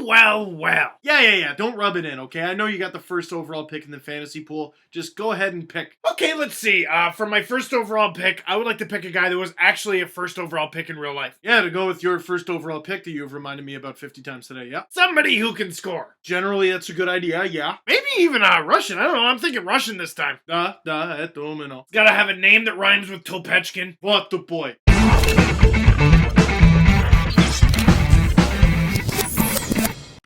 Well. Yeah. Don't rub it in, okay? I know you got the first overall pick in the fantasy pool. Just go ahead and pick. Okay, let's see. For my first overall pick, I would like to pick a guy that was actually a first overall pick in real life. Yeah, to go with your first overall pick that you've reminded me about 50 times today, yeah? Somebody who can score. Generally, that's a good idea, yeah. Maybe even Russian. I don't know. I'm thinking Russian this time. Это умно. It's gotta have a name that rhymes with Ovechkin. What the boy?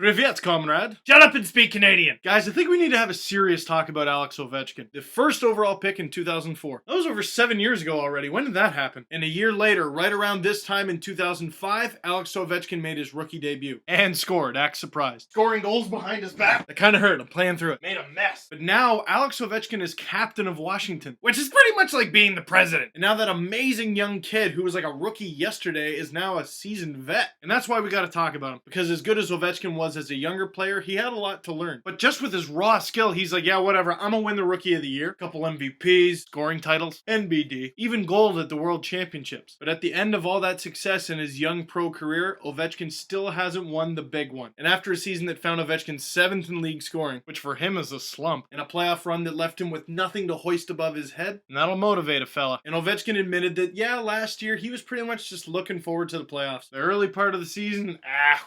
Привет, comrade. Shut up and speak Canadian. Guys, I think we need to have a serious talk about Alex Ovechkin. The first overall pick in 2004. That was over 7 years ago already. When did that happen? And a year later, right around this time in 2005, Alex Ovechkin made his rookie debut. And scored, act surprised. Scoring goals behind his back. That kind of hurt. I'm playing through it. Made a mess. But now, Alex Ovechkin is captain of Washington. Which is pretty much like being the president. And now that amazing young kid who was like a rookie yesterday is now a seasoned vet. And that's why we gotta talk about him. Because as good as Ovechkin was as a younger player, he had a lot to learn. But just with his raw skill, he's like, yeah, whatever, I'm gonna win the Rookie of the Year. Couple MVPs, scoring titles, NBD, even gold at the World Championships. But at the end of all that success in his young pro career, Ovechkin still hasn't won the big one. And after a season that found Ovechkin 7th in league scoring, which for him is a slump, and a playoff run that left him with nothing to hoist above his head, and that'll motivate a fella. And Ovechkin admitted that, yeah, last year he was pretty much just looking forward to the playoffs. The early part of the season,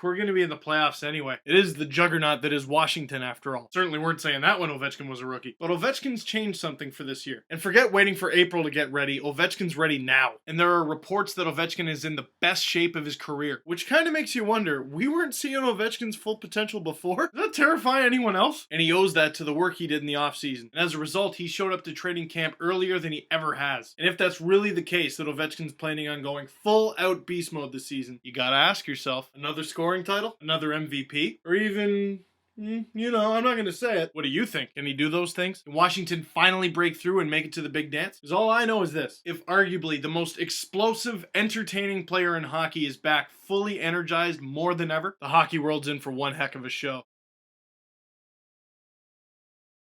we're gonna be in the playoffs anyway. It is the juggernaut that is Washington after all. Certainly weren't saying that when Ovechkin was a rookie. But Ovechkin's changed something for this year. And forget waiting for April to get ready. Ovechkin's ready now. And there are reports that Ovechkin is in the best shape of his career. Which kind of makes you wonder, we weren't seeing Ovechkin's full potential before? Does that terrify anyone else? And he owes that to the work he did in the offseason. And as a result, he showed up to training camp earlier than he ever has. And if that's really the case, that Ovechkin's planning on going full out beast mode this season, you gotta ask yourself, another scoring title? Another MVP? Or even, I'm not going to say it. What do you think? Can he do those things? Can Washington finally break through and make it to the big dance? Because all I know is this. If arguably the most explosive, entertaining player in hockey is back fully energized more than ever, the hockey world's in for one heck of a show.